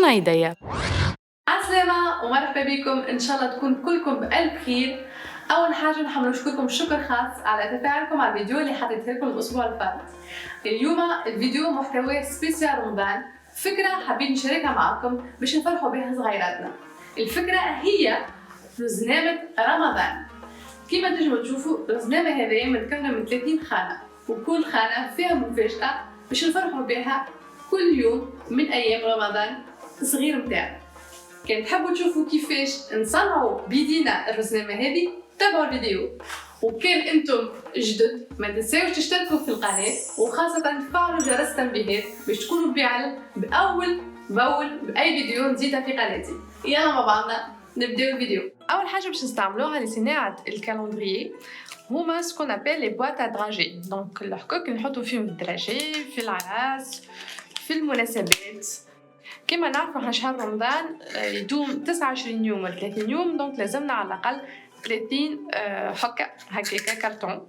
سعيدة. عسلامة ومرحبا بكم، إن شاء الله تكون كلكم بألف خير. أول حاجة نحب نشكركم شكر خاص على تفاعلكم على الفيديو اللي حطيته لكم الأسبوع اللي فات. اليوم الفيديو محتواه سبيسيال رمضان، فكرة حابين نشاركها معكم باش نفرحوا بها صغيراتنا. الفكرة هي رزنامة رمضان. كما تنجموا تشوفوا الرزنامة هذه متكونة من 30 خانة، وكل خانة فيها مفاجأة باش نفرحوا بها كل يوم من أيام رمضان الصغير متاعنا. كان تحبوا تشوفوا كيفاش نصنعوا بيدينا الرزنامة هذه تابعوا الفيديو. وكان انتم جدد ما تنساوش تشتركوا في القناة وخاصة تفعلوا جرس التنبيهات باش تكونوا بعلم بأول بأي فيديو نزيدها في قناتي. يلا مع بعضنا نبداو الفيديو. أول حاجة باش نستعملوها لصناعة الكالندريي هما سكون ابل لي بواط ا دراجي. دونك الحكوك اللي نحطوا فيهم الدراجي في العراس في المناسبات. كما نعرفوا شهر رمضان يدوم 29 يوم و 30 يوم، دونك لازمنا على الاقل 30 حكه هكاكا كرتون.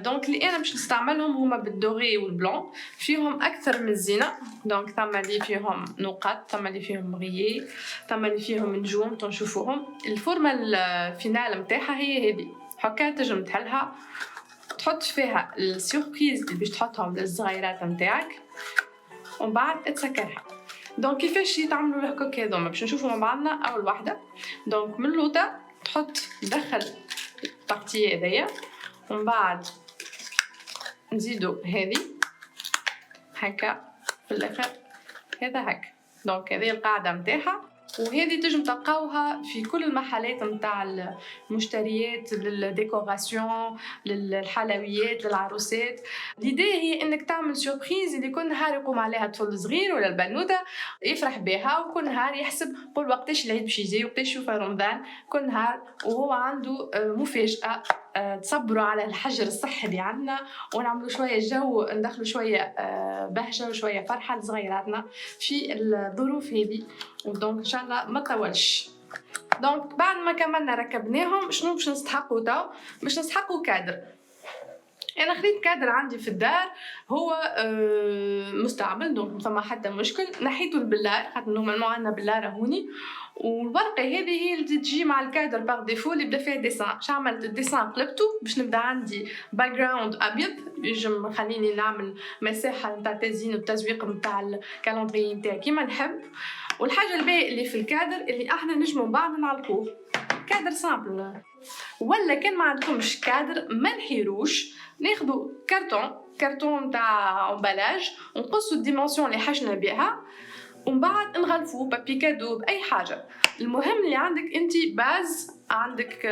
دونك اللي انا باش نستعملهم هما بالدوغي والبلون، فيهم اكثر من الزينه. دونك ثم اللي فيهم نقط، ثم اللي فيهم مغيي، ثم اللي فيهم نجوم تنشوفوهم. الفورمه الفينال نتاعها هي هذه حكه، تنجم تحلها تحط فيها السيربريز اللي باش تحطهم للصغيرات نتاعك ومن بعد تسكرها. دونك كيفاش يتعملوا الحكوك هذوما باش نشوفوا مع بعضنا. اول واحده دونك من اللوطه تحط تدخل البارتي هذيا ومن بعد نزيدو هذه هكا في الاخر هذا هكا. دونك هذه القاعده نتاعها، وهذه تنجم تلقاوها في كل المحلات نتاع المشتريات للديكوراسيون للحلويات للعروسات. ليدي هي انك تعمل سوربريز اللي كل نهار يقوم عليها طفل صغير ولا البنوته يفرح بها، وكل نهار يحسب قول وقتاش العيد باش يجي وقتاش يشوف رمضان كل نهار وهو عنده مفاجاه. تصبروا على الحجر الصحي اللي عندنا ونعملوا شويه جو، ندخلوا شويه بهجه وشويه فرحه لصغيراتنا في الظروف هذه. ودونك ان شاء الله ما طولش. دونك بعد ما كملنا ركبناهم شنو باش نستحقوا تو؟ باش نستحقوا كادر. انا خديت كادر عندي في الدار هو مستعمل، دونك فما حتى مشكل. نحيته البلار خاطر نورمالمون عندنا بلاره هوني، والورقه هذه هي اللي تجي مع الكادر باغ ديفو اللي بدا فيها ديسان. شو عملت؟ الديسان قلبته باش نبدا عندي باك جراوند ابيض ينجم خليني نعمل مساحه نتاع تزيين والتزويق نتاع الكالندري نتاعي كيما نحب. والحاجه الباقيه اللي في الكادر اللي احنا نجموا بعض نعلقوه كادر سامبل. ولا كان ما عندكمش كادر ما نحيروش، ناخذوا كرتون تاع امبالاج ونقصوا الديمونسيون اللي حاجنا بها ومن بعد نغلفوه بابي كادو باي حاجه. المهم اللي عندك انت باز، عندك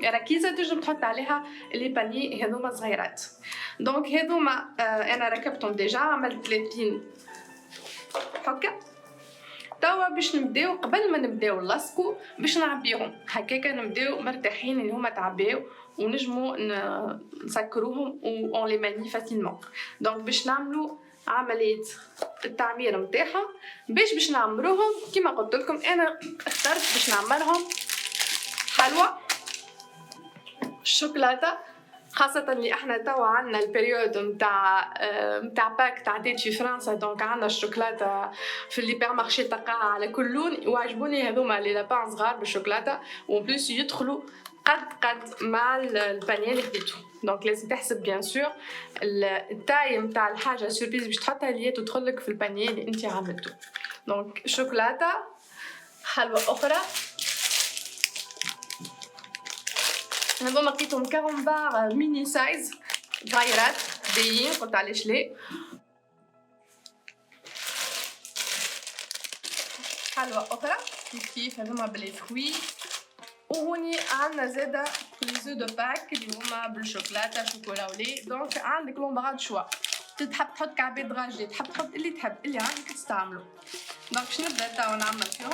ركيزه تنجم تحط عليها لي باني هذوما صغيرات. دونك هذوما انا ركبتهم ديجا، عملت 30 حكه. توا باش نبداو، قبل ما نبداو نلصقوا باش نعبيهم هكاكا نبداو مرتاحين اللي هما تعباو ونجموا نسكروهم اون لي ماني فاسيلمون. دونك باش نعملوا عمليه التعمير نتاعها. باش نعمروهم كيما قلت لكم انا اخترت باش نعملهم حلوى الشوكولاته، خاصة اللي احنا توا عندنا البريود نتاع باك تعديت في فرنسا. دونك عندنا الشوكولاته في الهيبر مارشي تلقاها على كل لون، وعجبوني هذوما لي لابان صغار بالشوكولاته وبلوس يدخلوا قد مع البانيه اللي خديته. دونك لازم تحسب بيان سور التاي نتاع الحاجه سوربريز باش تحطها اللي تدخلك في البانيه اللي انت عملته. دونك شوكولاته حلوى اخرى هذوما لقيتهم 40 بار ميني سايز صغيرات باين، قلت علاش لا. حلوى اخرى كيف هذوما بلي فروي. وهوني عندنا زاده لي زو دو باك اللي هما بالشوكولاته شوكولا ولي. دونك عندك لومبارا شوا، تحب تحط كعبه دراجي، تحب تحط اللي تحب اللي عندك تستعملو. دونك باش نبدا توا نعمل فيهم.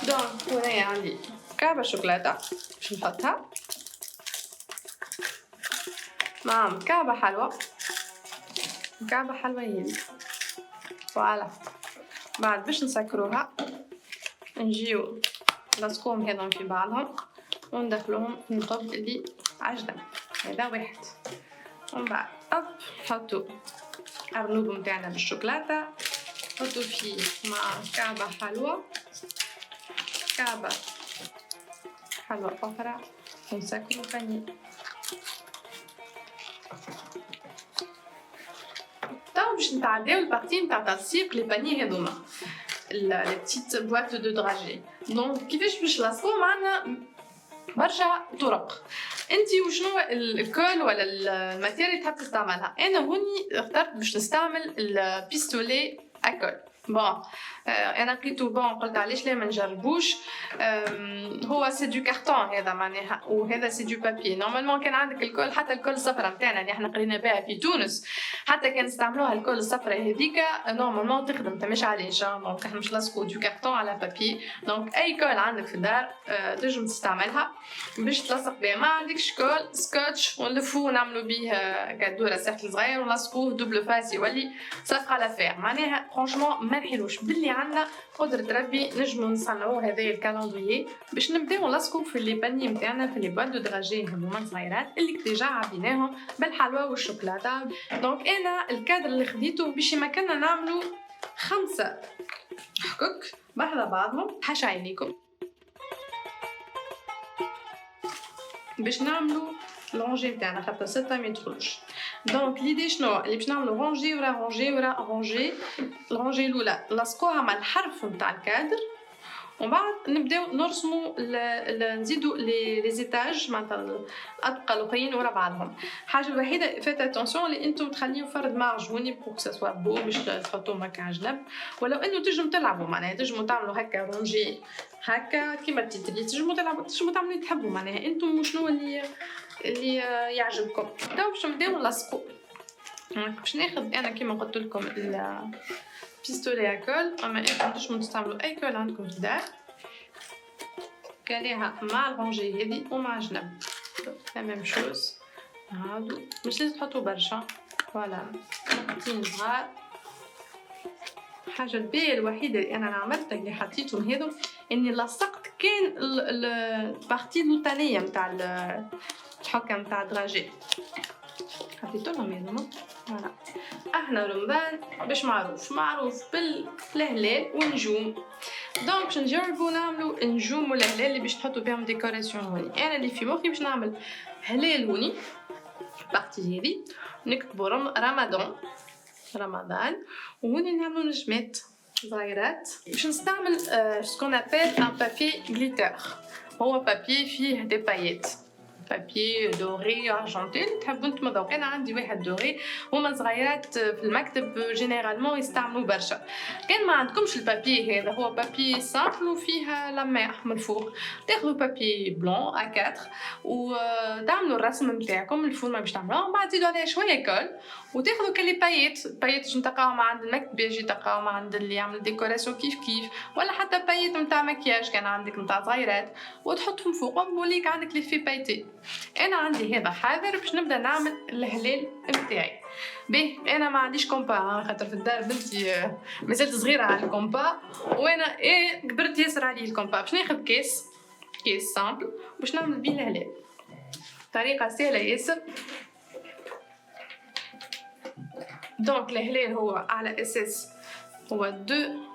دونك هنايا عندي كعبه شوكولاته باش نحطها مع كعبه حلوى هذه. فوالا بعد باش نسكروها نجيو نلصقوهم هذم في بعضهم وندخلوهم في النقب اللي عجلة. هذا واحد. ومن بعد هوب حطوا الرنوب متاعنا بالشوكولاتة، حطوا فيه مع كعبة حلوة، كعبة حلوة أخرى، ونسكروا البانيه. تو باش نتعداو البارتي نتاع تلصيق لي بانيه هاذوما، لي بتيت بواط دو دراجي. دونك كيفاش باش نلصقوهم؟ عندنا برشا طرق. انتي وشنو الكول ولا الماتيريال اللي تحب تستعملها؟ انا هوني اخترت باش نستعمل البيستولي اكول. بون انا لقيتو بون، قلت علاش لا ما نجربوش. هو سي دو كارتون هذا معناها، وهذا سي دو بابي. نورمالمون كان عندك الكل، حتى الكل الصفرا نتاعنا اللي احنا قرينا بها في تونس، حتى كان نستعملوها الكل الصفرا هذيك نورمالمون تخدم تمشي عليش. دونك احنا مش لاسكو دو كارتون على بابي. دونك اي كول عندك في الدار تنجم تستعملها باش تلصق بها. ما عندكش كول سكوتش ونلفوه ونعملوا بيه كادوره ساحل صغير ونلصقوه دوبل فاس يولي صافقه لافير. معناها فرانشمون ما نحلوش باللي عندنا قدرة ربي نجمو نصنعو هذايا الكالندريي باش نبداو نلصقو في لي باني نتاعنا، في لي بواط دو دراجي هذوما صغيرات اللي ديجا عبيناهم بالحلوى والشوكولاته. دونك انا الكادر اللي خديته باش يمكننا نعملو 5 حكك بحذا بعضهم حاشا عينيكم باش نعملو لونجي نتاعنا، خاطر 6 ما يدخلوش. دونك ليدي شنو اللي باش نعملو؟ رونجي ورا رونجي ورا رونجي. الرونجي الاولى نلصقوها مع الحرف نتاع الكادر، ومن بعد نبداو نرسمو نزيدو لي زيتاج معناتها الأطبقة الأخرين ورا بعضهم. الحاجة الوحيدة فات اتونسيون اللي انتم تخليو فرد معجوني بور كو سوا بو باش تحطوهم هكا على جنب، ولو انه تنجمو تلعبوا معناها تنجمو تعملوا هكا رونجي هكا كيما التيتري، تنجمو تلعبوا تنجمو تعملوا اللي تحبوا معناها انتم شنو اللي يعجبكم. تو باش نبداو نلصقو. باش ناخذ انا كيما قلت لكم البيستولي اكول، اما انتم تنجموا تستعملوا اي كول عندكم في الدار كاليها مع الرونجي هذي ومع جنب لا ميم شوز. هادو مش لازم تحطوا برشا، فوالا نقطتين صغار. الحاجه الباهيه الوحيده اللي انا عملتها اللي حطيتهم هذو اني لصقت كان البارتي اللوطانيه نتاع الحكه نتاع الدراجي، حطيتهم هذوما. فوالا احنا رمضان باش معروف بالهلال والنجوم. دونك باش نجربو نعملو النجوم والهلال اللي باش نحطو بهم ديكوراسيون هوني. انا اللي في مخي باش نعمل هلال هوني البارتي هذي، نكتبو رمضان، وهوني نعملو نجمات صغيرات. باش نستعمل سكون ابل ان بابي غليتر، هو بابي فيه دي بايات، بابي دوري ارجنتي تحبوا انتم ذوق. انا عندي واحد دوري، هما صغيرات في المكتب جينيرالمون يستعملوا برشا. كان ما عندكمش البابي هذا، هو بابي سامبل وفيها لماع من فوق، تاخذوا بابي بلون A4 وتعملوا الرسم نتاعكم الفورمه باش تعملوها، بعد تزيدوا عليها شويه كول وتاخذوا كلي بايات باش نتلقاهم عند المكتب، يجي تلقاهم عند اللي يعمل ديكوراسيون كيف ولا حتى بايات نتاع مكياج كان عندك نتاع صغيرات وتحطهم فوقهم وليك عندك لي في بايتي. انا عندي هذا حاضر باش نبدا نعمل الهلال نتاعي. بيه انا ما عنديش كومبا خاطر في الدار بنتي مازالت صغيره على الكومبا، وانا كبرت ياسر عليه الكومبا. باش ناخذ كاس سامبل باش نعمل بيه الهلال. طريقه سهله ياسر. دونك الهلال هو على اساس هو 2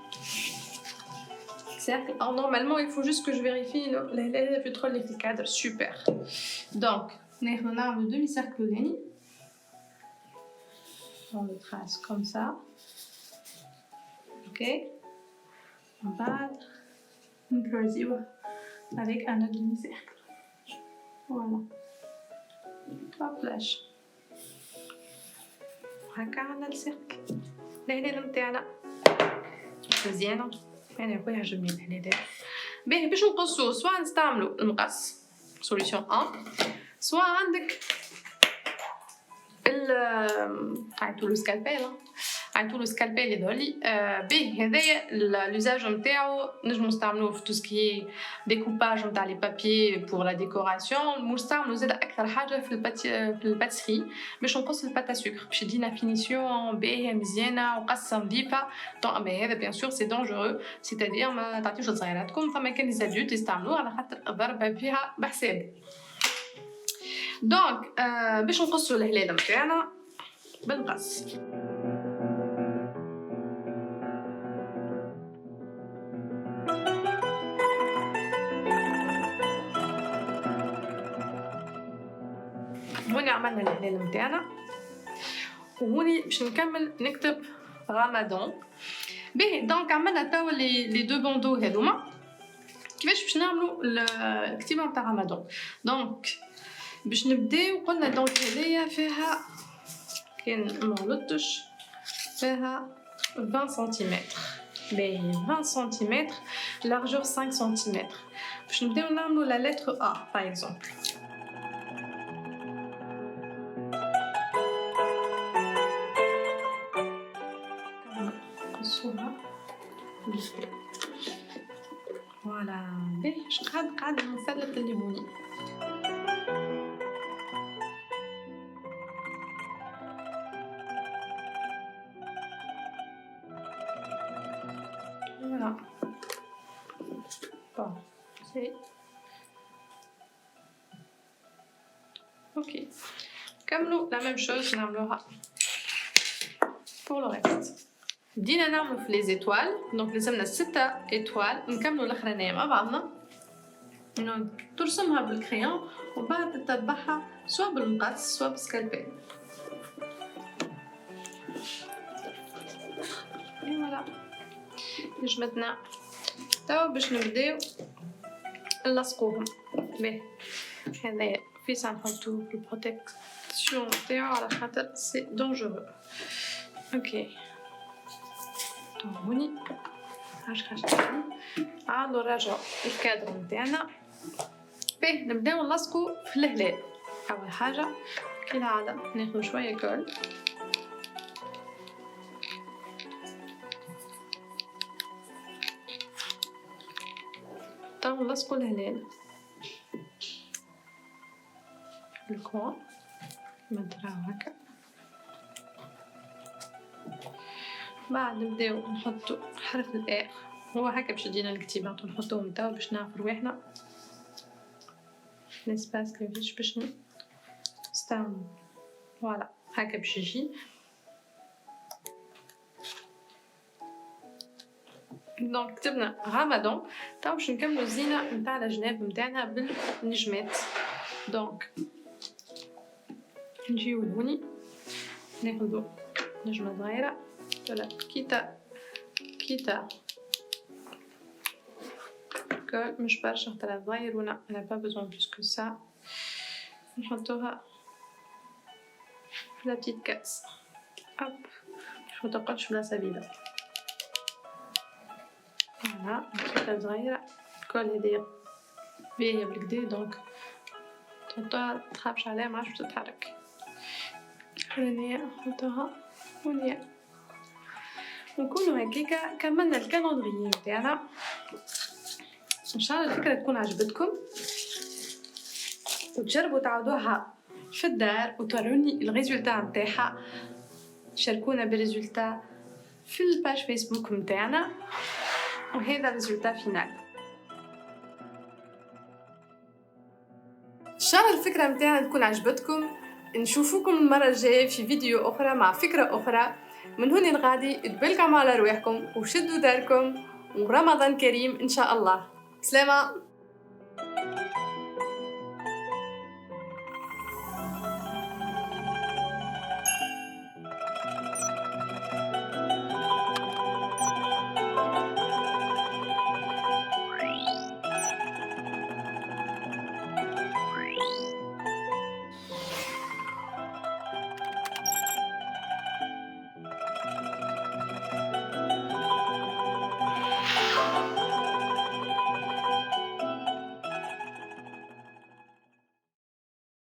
cercle. Alors normalement il faut juste que je vérifie le pétrole في الكادر. super. Donc ناخذ نعمل demi cercle ثاني. On le trace comme ça. ok. بعد نكرزيوه avec un autre demi cercle. voilà. hop là. هكا عندنا السيركل الهلال نتاعنا مزيانه. انا خويا عجبني الهلال. باهي باش نقصوه سواء نستعملوا المقص سوليسيون 1، سواء عندك عيطولو سكالبيل هذولي. باهي هذايا لوزاج نتاعو نجمو نستعملوه في تو سكي ديكوباج نتاع لي بابي بور لا ديكوراسيون. نستعملو زاد اكثر حاجه في الباتسري باش نقص الباتا سكر باش يدينا فينيسيون باهيه مزيانه وقصه نظيفه. طبعا هذا بيان سور سي دونجورو، سيتادير ما تعطيوش لصغيراتكم. فما كان لي زادولت يستعملوه على خاطر الضربه فيها بحساب. دونك باش نقصوا الهلال نتاعنا بالمقص. هوني عملنا الهلال متاعنا، وهوني باش نكمل نكتب رمضان. باهي دونك عملنا توا لي دو بوندو هذوما. كيفاش باش نعملوا الكتيبه نتاع رمضان؟ دونك باش نبداو قلنا دونك هذيا فيها كان مغلطتش فيها 20 سنتيمتر. باهي 20 سنتيمتر لارجور 5 سنتيمتر. باش نبداو نعملوا لا لتر A باغ اكزومبل. فوالا باهي قاعد المثلث اللي هوني. فوالا bon c'est ok. كملوا لا ميم شوز نعملوها pour le reste. بدينا نعملو في لي زيتوال، دونك لازمنا 6 ايتوال. نكملو الاخرانيه مع بعضنا، ترسمها بالكريون ومن بعد تتبعها سواء بالمقص سواء بالسكالبيل. فوالا نجمتنا توا باش نبداو نلصقوهم. باهي هذايا فيسا نحطو بالبروتيكسيون تاعو على خاطر سي دونجورو. اوكي هوني هاش عاودو نراجعو الكادر نتاعنا. باهي نبداو نلصقو في الهلال. اول حاجه كالعاده ناخذ شويه كول تو نلصقو الهلال الكون مدراو هكا. بعد نبداو نحطو حرف الآ، هو هكا باش يدينا الكتيبة نحطوهم توا باش نعرفو رواحنا لسباس كيفاش باش نستعملو. فوالا هكا باش يجي. دونك كتبنا رمضان. توا باش نكملو الزينة نتاع الجناب نتاعنا بالنجمات. دونك نجيو لهوني ناخدو نجمة صغيرة ولا كيتا كول مش برشا حتى صغير ولا انا با بيزون بلوس كو سا. نحطوها في لا بتيت كاس هوب باش متقعدش بلاصة بيضا. فوالا كيتا صغيرة كول هاديا باهية بالكدا دونك تحطوها متخافش عليها معادش تتحرك. هانيا نحطوها هونيا ونكونوا هكاكا كملنا الكالندريي نتاعنا. ان شاء الله الفكره تكون عجبتكم وتجربوا تعودوها في الدار وتوروني الريزولتا نتاعها. شاركونا بالريزولتا في الباج فيسبوك نتاعنا وهذا الريزولتا فينال. ان شاء الله الفكره نتاعنا تكون عجبتكم. نشوفوكم المره الجايه في فيديو اخرى مع فكره اخرى. من هنا الغادي تبلكم على رواحكم وشدوا داركم ورمضان كريم ان شاء الله. سلامة.